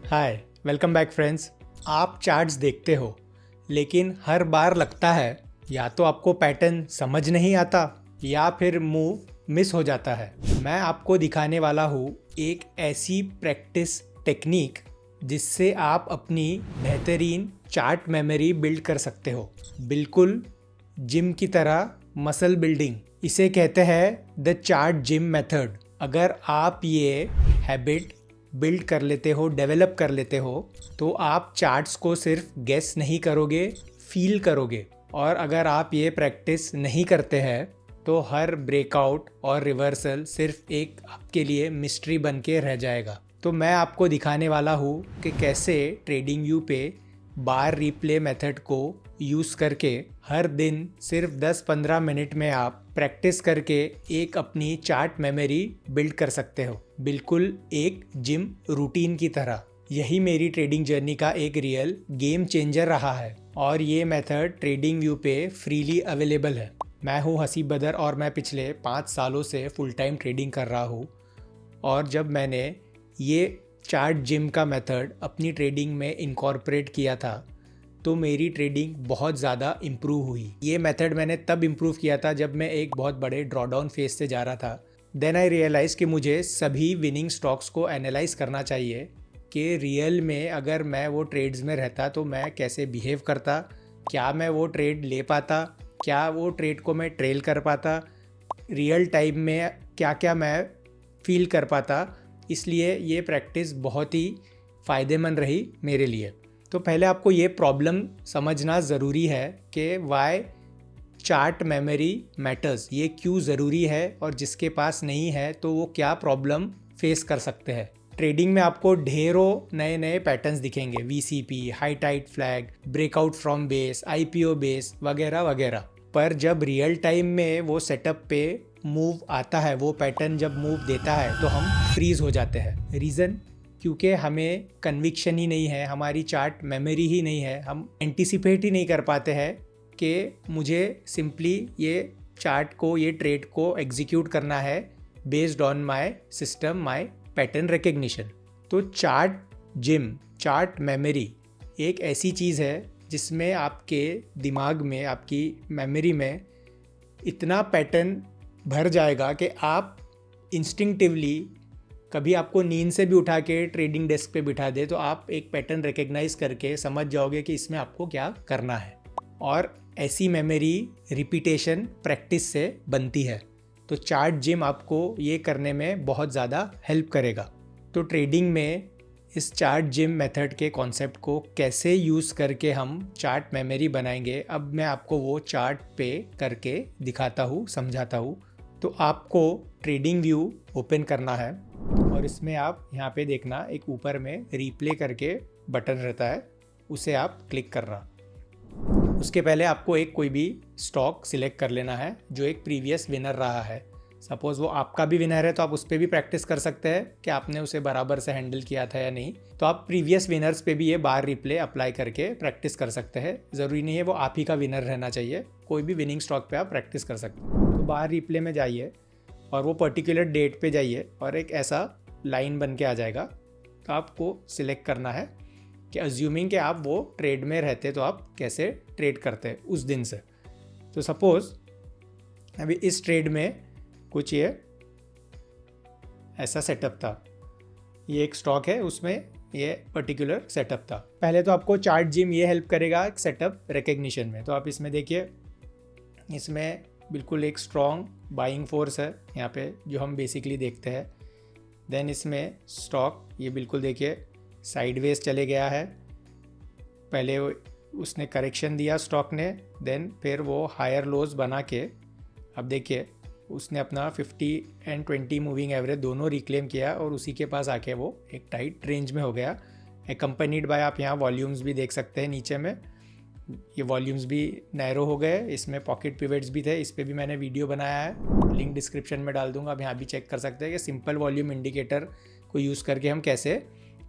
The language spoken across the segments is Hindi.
हाय, वेलकम बैक फ्रेंड्स। आप चार्ट्स देखते हो, लेकिन हर बार लगता है या तो आपको पैटर्न समझ नहीं आता या फिर मूव मिस हो जाता है। मैं आपको दिखाने वाला हूँ एक ऐसी प्रैक्टिस टेक्निक जिससे आप अपनी बेहतरीन चार्ट मेमोरी बिल्ड कर सकते हो, बिल्कुल जिम की तरह मसल बिल्डिंग। इसे कहते हैं द चार्ट जिम मेथड। अगर आप ये हैबिट बिल्ड कर लेते हो, डेवलप कर लेते हो, तो आप चार्ट्स को सिर्फ गेस नहीं करोगे, फील करोगे। और अगर आप ये प्रैक्टिस नहीं करते हैं तो हर ब्रेकआउट और रिवर्सल सिर्फ एक आपके लिए मिस्ट्री बन के रह जाएगा। तो मैं आपको दिखाने वाला हूँ कि कैसे ट्रेडिंग व्यू पे बार रिप्ले मेथड को यूज़ करके हर दिन सिर्फ 10-15 मिनट में आप प्रैक्टिस करके एक अपनी चार्ट मेमोरी बिल्ड कर सकते हो, बिल्कुल एक जिम रूटीन की तरह। यही मेरी ट्रेडिंग जर्नी का एक रियल गेम चेंजर रहा है और ये मेथड ट्रेडिंग व्यू पे फ्रीली अवेलेबल है। मैं हूँ हसीब बदर और मैं पिछले 5 सालों से फुल टाइम ट्रेडिंग कर रहा हूँ। और जब मैंने ये चार्ट जिम का मेथड अपनी ट्रेडिंग में इनकॉर्पोरेट किया था तो मेरी ट्रेडिंग बहुत ज़्यादा इम्प्रूव हुई। ये मेथड मैंने तब इम्प्रूव किया था जब मैं एक बहुत बड़े ड्रॉडाउन फेज से जा रहा था। देन आई रियलाइज़ कि मुझे सभी विनिंग स्टॉक्स को एनालाइज करना चाहिए कि रियल में अगर मैं वो ट्रेड्स में रहता तो मैं कैसे बिहेव करता, क्या मैं वो ट्रेड ले पाता, क्या वो ट्रेड को मैं ट्रेल कर पाता, रियल टाइम में क्या क्या मैं फील कर पाता। इसलिए ये प्रैक्टिस बहुत ही फ़ायदेमंद रही मेरे लिए। तो पहले आपको ये प्रॉब्लम समझना ज़रूरी है कि वाई चार्ट मेमोरी मैटर्स, ये क्यों ज़रूरी है और जिसके पास नहीं है तो वो क्या प्रॉब्लम फेस कर सकते हैं। ट्रेडिंग में आपको ढेरों नए नए पैटर्न्स दिखेंगे, VCP, high tight flag, breakout from base, IPO base वगैरह वगैरह। पर जब रियल टाइम में वो सेटअप पे मूव आता है, वो पैटर्न जब मूव देता है तो हम फ्रीज हो जाते हैं। रीज़न क्योंकि हमें कन्विक्शन ही नहीं है, हमारी चार्ट मेमोरी ही नहीं है, हम एंटिसिपेट ही नहीं कर पाते हैं कि मुझे सिंपली ये चार्ट को, ये ट्रेड को एग्जीक्यूट करना है based on my system, my pattern recognition. तो चार्ट जिम, चार्ट मेमोरी एक ऐसी चीज़ है जिसमें आपके दिमाग में, आपकी मेमोरी में इतना पैटर्न भर जाएगा कि आप इंस्टिंक्टिवली, कभी आपको नींद से भी उठा के ट्रेडिंग डेस्क पे बिठा दे तो आप एक पैटर्न रिकग्नाइज करके समझ जाओगे कि इसमें आपको क्या करना है। और ऐसी मेमोरी रिपीटेशन प्रैक्टिस से बनती है। तो चार्ट जिम आपको ये करने में बहुत ज़्यादा हेल्प करेगा। तो ट्रेडिंग में इस चार्ट जिम मेथड के कॉन्सेप्ट को कैसे यूज़ करके हम चार्ट मेमोरी बनाएंगे, अब मैं आपको वो चार्ट पे करके दिखाता हूँ, समझाता हूँ। तो आपको ट्रेडिंग व्यू ओपन करना है और इसमें आप यहाँ पे देखना, एक ऊपर में रिप्ले करके बटन रहता है, उसे आप क्लिक करना। उसके पहले आपको एक कोई भी स्टॉक सिलेक्ट कर लेना है जो एक प्रीवियस विनर रहा है। सपोज़ वो आपका भी विनर है तो आप उस पर भी प्रैक्टिस कर सकते हैं कि आपने उसे बराबर से हैंडल किया था या नहीं। तो आप प्रीवियस विनर्स पे भी ये बार रिप्ले अप्लाई करके प्रैक्टिस कर सकते हैं। ज़रूरी नहीं है वो आप ही का विनर रहना चाहिए, कोई भी विनिंग स्टॉक पे आप प्रैक्टिस कर सकते हैं। तो बार रिप्ले में जाइए और वो पर्टिकुलर डेट पे जाइए और एक ऐसा लाइन बन के आ जाएगा। तो आपको सिलेक्ट करना है कि अज्यूमिंग कि आप वो ट्रेड में रहते तो आप कैसे ट्रेड करते उस दिन से। तो सपोज़ अभी इस ट्रेड में कुछ ये ऐसा सेटअप था, ये एक स्टॉक है, उसमें ये पर्टिकुलर सेटअप था। पहले तो आपको चार्ट जिम ये हेल्प करेगा सेटअप रिकग्निशन में। तो आप इसमें देखिए, इसमें बिल्कुल एक स्ट्रॉन्ग बाइंग फोर्स है यहाँ पे जो हम बेसिकली देखते हैं। देन इसमें स्टॉक ये बिल्कुल देखिए साइडवेज चले गया है, पहले उसने करेक्शन दिया स्टॉक ने, देन फिर वो हायर लोज बना के अब देखिए उसने अपना 50 एंड 20 मूविंग एवरेज दोनों रिक्लेम किया और उसी के पास आके वो एक टाइट रेंज में हो गया। एकम्पनीड बाय आप यहाँ वॉल्यूम्स भी देख सकते हैं, नीचे में ये वॉल्यूम्स भी नैरो हो गए। इसमें पॉकेट पिवट्स भी थे, इस पर भी मैंने वीडियो बनाया है, लिंक डिस्क्रिप्शन में डाल दूंगा, आप यहाँ भी चेक कर सकते हैं कि सिंपल वॉल्यूम इंडिकेटर को यूज़ करके हम कैसे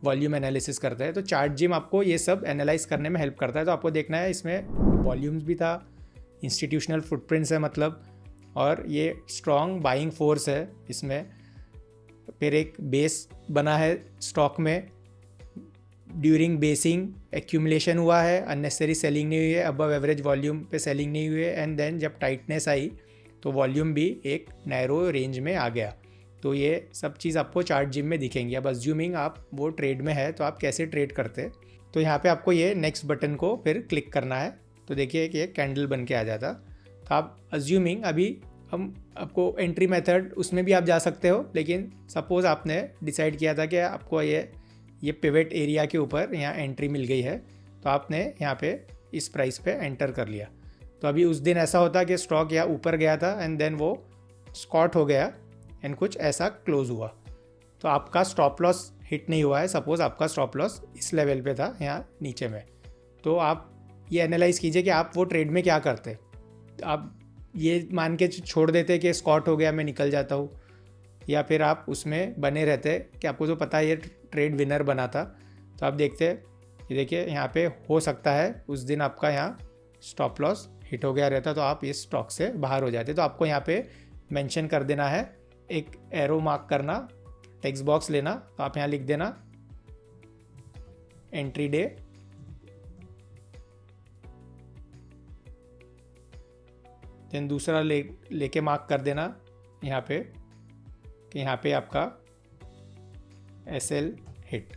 वॉल्यूम एनालिसिस करते हैं। तो चार्ट जिम आपको ये सब एनालाइज करने में हेल्प करता है। तो आपको देखना है इसमें वॉल्यूम्स भी था, इंस्टीट्यूशनल फुटप्रिंट्स है मतलब, और ये स्ट्रॉन्ग बाइंग फोर्स है इसमें। फिर एक बेस बना है स्टॉक में, ड्यूरिंग बेसिंग एक्यूमुलेशन हुआ है, अननेसेसरी सेलिंग नहीं हुई है, अबव एवरेज वॉल्यूम पे सेलिंग नहीं हुई है, एंड देन जब टाइटनेस आई तो वॉल्यूम भी एक नैरो रेंज में आ गया। तो ये सब चीज़ आपको चार्ट जिम में दिखेंगी। अब अज्यूमिंग आप वो ट्रेड में है तो आप कैसे ट्रेड करते, तो यहाँ पे आपको ये नेक्स्ट बटन को फिर क्लिक करना है। तो देखिए कि एक कैंडल बन के आ जाता। तो आप अज्यूमिंग अभी हम आपको एंट्री मेथड उसमें भी आप जा सकते हो, लेकिन सपोज़ आपने डिसाइड किया था कि आपको ये पिवट एरिया के ऊपर यहाँ एंट्री मिल गई है, तो आपने यहाँ पे इस प्राइस पे एंटर कर लिया। तो अभी उस दिन ऐसा होता कि स्टॉक यहाँ ऊपर गया था एंड देन वो स्कॉट हो गया एंड कुछ ऐसा क्लोज हुआ, तो आपका स्टॉप लॉस हिट नहीं हुआ है। सपोज़ आपका स्टॉप लॉस इस लेवल पे था यहाँ नीचे में, तो आप ये एनालाइज़ कीजिए कि आप वो ट्रेड में क्या करते। आप ये मान के छोड़ देते कि स्कॉट हो गया मैं निकल जाता हूँ, या फिर आप उसमें बने रहते कि आपको तो पता है ये ट्रेड विनर बना था। तो आप देखते ये देखिए यहाँ पे हो सकता है उस दिन आपका यहाँ स्टॉप लॉस हिट हो गया रहता, तो आप इस स्टॉक से बाहर हो जाते। तो आपको यहाँ पे मेंशन कर देना है, एक एरो मार्क करना, टेक्स्ट बॉक्स लेना, तो आप यहाँ लिख देना एंट्री डे, देन दूसरा लेके मार्क कर देना यहाँ पे कि यहाँ पे आपका एसएल हिट।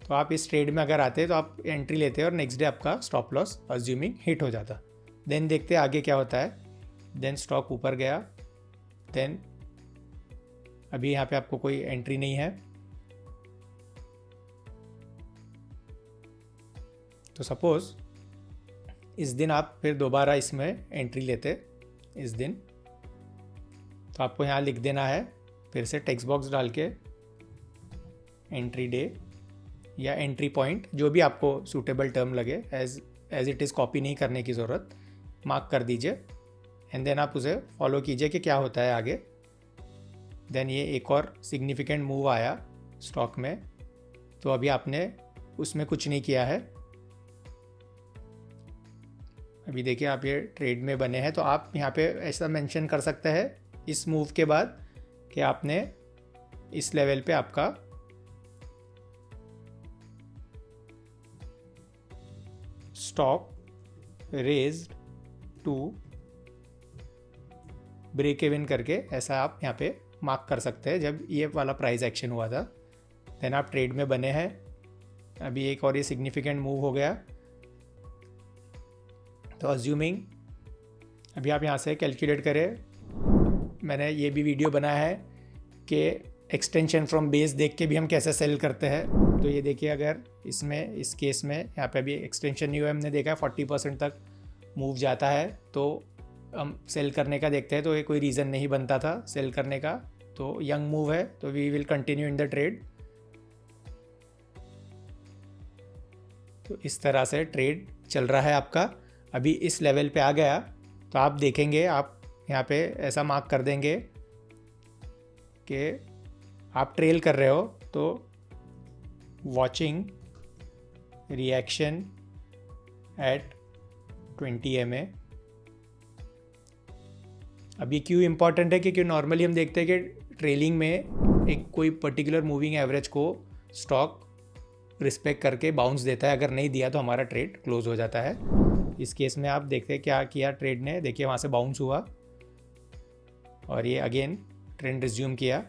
तो आप इस ट्रेड में अगर आते तो आप एंट्री लेते और नेक्स्ट डे आपका स्टॉप लॉस अज्यूमिंग हिट हो जाता। देन देखते आगे क्या होता है। देन स्टॉक ऊपर गया, देन अभी यहाँ पे आपको कोई एंट्री नहीं है, तो सपोज इस दिन आप फिर दोबारा इसमें एंट्री लेते इस दिन, तो आपको यहाँ लिख देना है फिर से टेक्स्ट बॉक्स डाल के एंट्री डे या एंट्री पॉइंट, जो भी आपको सूटेबल टर्म लगे, एज इट इज़ कॉपी नहीं करने की ज़रूरत, मार्क कर दीजिए एंड देन आप उसे फॉलो कीजिए कि क्या होता है आगे। देन ये एक और सिग्निफिकेंट मूव आया स्टॉक में, तो अभी आपने उसमें कुछ नहीं किया है। अभी देखिए आप ये ट्रेड में बने हैं, तो आप यहाँ पे ऐसा मेंशन कर सकते हैं इस मूव के बाद कि आपने इस लेवल पे आपका stock raised to break even करके, ऐसा आप यहाँ पे मार्क कर सकते हैं जब ये वाला प्राइस एक्शन हुआ था। देन आप ट्रेड में बने हैं। अभी एक और ये सिग्निफिकेंट मूव हो गया, तो अज्यूमिंग अभी आप यहाँ से कैलकुलेट करें। मैंने ये भी वीडियो बनाया है कि एक्सटेंशन फ्रॉम बेस देख के भी हम कैसे सेल करते हैं। तो ये देखिए अगर इसमें इस केस में यहाँ पे अभी एक्सटेंशन नहीं हुआ, हमने देखा है 40% तक मूव जाता है, तो हम सेल करने का देखते हैं, तो ये कोई रीज़न नहीं बनता था सेल करने का, तो यंग मूव है, तो we will continue in the trade. तो इस तरह से ट्रेड चल रहा है आपका। अभी इस लेवल पे आ गया तो आप देखेंगे, आप यहाँ पे ऐसा मार्क कर देंगे कि आप ट्रेल कर रहे हो, तो वॉचिंग रिएक्शन एट 20 MA। अब ये क्यों इम्पॉर्टेंट है, क्योंकि नॉर्मली हम देखते हैं कि ट्रेलिंग में एक कोई पर्टिकुलर मूविंग एवरेज को स्टॉक रिस्पेक्ट करके बाउंस देता है, अगर नहीं दिया तो हमारा ट्रेड क्लोज हो जाता है। इस केस में आप देखते हैं क्या किया ट्रेड ने, देखिए वहाँ से बाउंस हुआ और ये अगेन ट्रेंड रिज्यूम किया।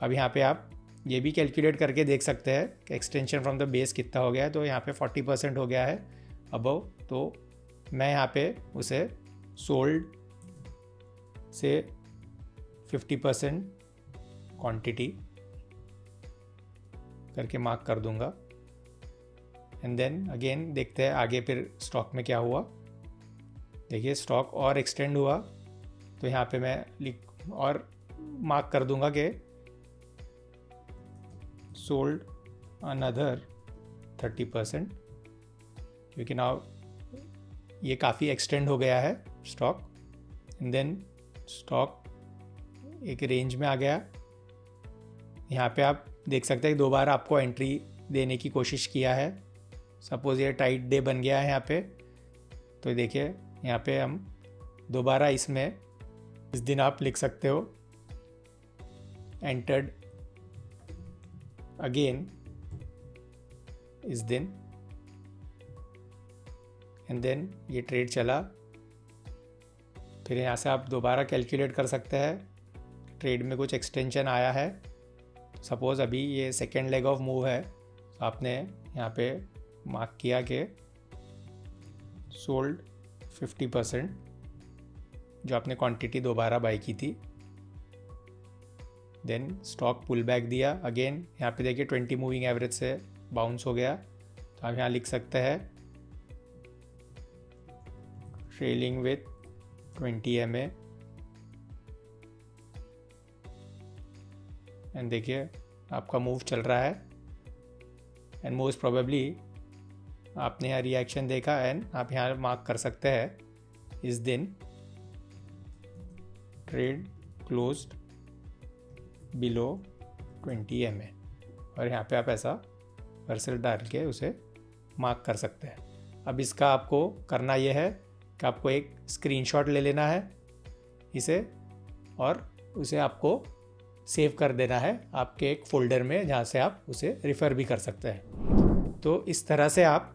अब यहाँ पे आप ये भी कैलकुलेट करके देख सकते हैं कि एक्सटेंशन फ्रॉम द बेस कितना हो गया है, तो यहाँ पे 40% हो गया है अबव। तो मैं यहाँ पे उसे सोल्ड से 50% क्वांटिटी करके मार्क कर दूंगा एंड देन अगेन देखते हैं आगे फिर स्टॉक में क्या हुआ। देखिए स्टॉक और एक्सटेंड हुआ, तो यहाँ पे मैं लिख और मार्क कर दूंगा कि सोल्ड अनदर 30%, क्योंकि नाउ ये काफ़ी एक्सटेंड हो गया है स्टॉक। एंड देन स्टॉक एक रेंज में आ गया। यहाँ पे आप देख सकते हैं कि दोबारा आपको एंट्री देने की कोशिश किया है। सपोज़ ये टाइट डे बन गया है यहाँ पे, तो देखिए यहाँ पे हम दोबारा इसमें इस दिन आप लिख सकते हो एंटर्ड अगेन इस दिन, एंड देन ये ट्रेड चला। फिर यहाँ से आप दोबारा कैलकुलेट कर सकते हैं, ट्रेड में कुछ एक्सटेंशन आया है। सपोज़ अभी ये सेकेंड लेग ऑफ मूव है, तो आपने यहाँ पे मार्क किया कि सोल्ड 50%, जो आपने क्वांटिटी दोबारा बाई की थी। देन स्टॉक पुल बैक दिया, अगेन यहाँ पे देखिए 20 मूविंग एवरेज से बाउंस हो गया, तो आप यहाँ लिख सकते हैं ट्रेलिंग विथ 20 MA, एंड देखिए आपका मूव चल रहा है, एंड मोस्ट प्रोबेबली आपने यहाँ रिएक्शन देखा, एंड आप यहाँ मार्क कर सकते हैं इस दिन ट्रेड क्लोज्ड बिलो 20 MA, और यहाँ पे आप ऐसा कर्सर डाल के उसे मार्क कर सकते हैं। अब इसका आपको करना यह है कि आपको एक स्क्रीनशॉट ले लेना है इसे, और उसे आपको सेव कर देना है आपके एक फ़ोल्डर में, जहाँ से आप उसे रेफ़र भी कर सकते हैं। तो इस तरह से आप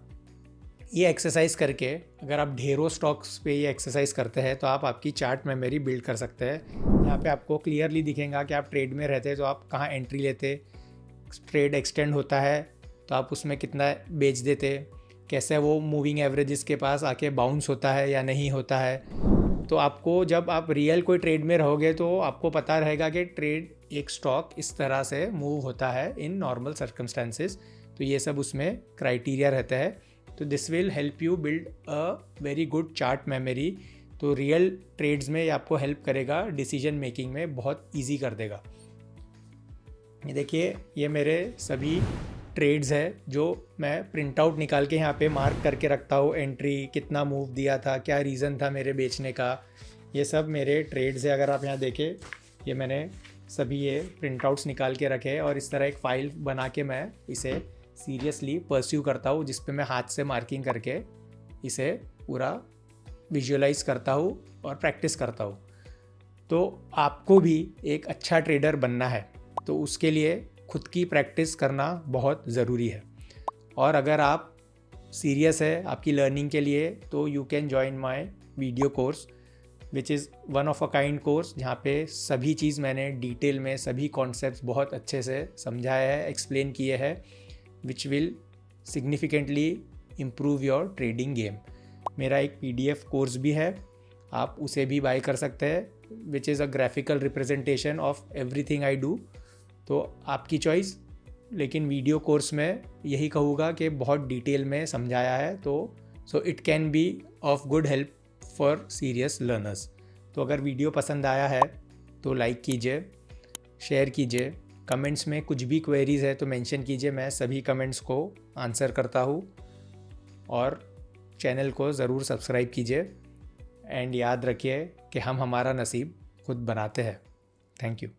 ये एक्सरसाइज करके, अगर आप ढेरों स्टॉक्स पे ये एक्सरसाइज करते हैं, तो आप आपकी चार्ट मेमोरी बिल्ड कर सकते हैं। यहाँ पे आपको क्लियरली दिखेगा कि आप ट्रेड में रहते हैं तो आप कहाँ एंट्री लेते, ट्रेड एक्सटेंड होता है तो आप उसमें कितना बेच देते, कैसे वो मूविंग एवरेजेस के पास आके बाउंस होता है या नहीं होता है। तो आपको जब आप रियल कोई ट्रेड में रहोगे तो आपको पता रहेगा कि ट्रेड एक स्टॉक इस तरह से मूव होता है इन नॉर्मल सर्कमस्टेंसेस। तो ये सब उसमें क्राइटेरिया रहता है। तो this will help you build a very good chart memory. तो रियल ट्रेड्स में ये आपको हेल्प करेगा, डिसीजन मेकिंग में बहुत इजी कर देगा। ये देखिए, ये मेरे सभी ट्रेड्स है जो मैं प्रिंट आउट निकाल के यहाँ पे मार्क करके रखता हूँ। एंट्री, कितना मूव दिया था, क्या रीज़न था मेरे बेचने का, ये सब मेरे ट्रेड्स है। अगर आप यहाँ देखें, ये मैंने सभी ये प्रिंट आउट्स निकाल के रखे हैं, और इस तरह एक फ़ाइल बना के मैं इसे सीरियसली परस्यू करता हूँ, जिस पे मैं हाथ से मार्किंग करके इसे पूरा विजुअलाइज करता हूँ और प्रैक्टिस करता हूँ। तो आपको भी एक अच्छा ट्रेडर बनना है, तो उसके लिए खुद की प्रैक्टिस करना बहुत ज़रूरी है। और अगर आप सीरियस है आपकी लर्निंग के लिए, तो you can join my video course which is one of a kind course, जहाँ पे सभी चीज़ मैंने डिटेल में सभी कॉन्सेप्ट्स बहुत अच्छे से समझाया है, एक्सप्लेन किए हैं, which will significantly improve your trading game. मेरा एक PDF कोर्स भी है, आप उसे भी बाय कर सकते हैं, which is a graphical representation of everything I do. तो आपकी चॉइस, लेकिन वीडियो कोर्स में यही कहूँगा कि बहुत डिटेल में समझाया है, तो so it can be of good help for serious learners. तो अगर वीडियो पसंद आया है तो लाइक कीजिए, शेयर कीजिए, कमेंट्स में कुछ भी क्वेरीज़ है तो मेंशन कीजिए, मैं सभी कमेंट्स को आंसर करता हूँ। और चैनल को ज़रूर सब्सक्राइब कीजिए, एंड याद रखिए कि हम हमारा नसीब खुद बनाते हैं। Thank you.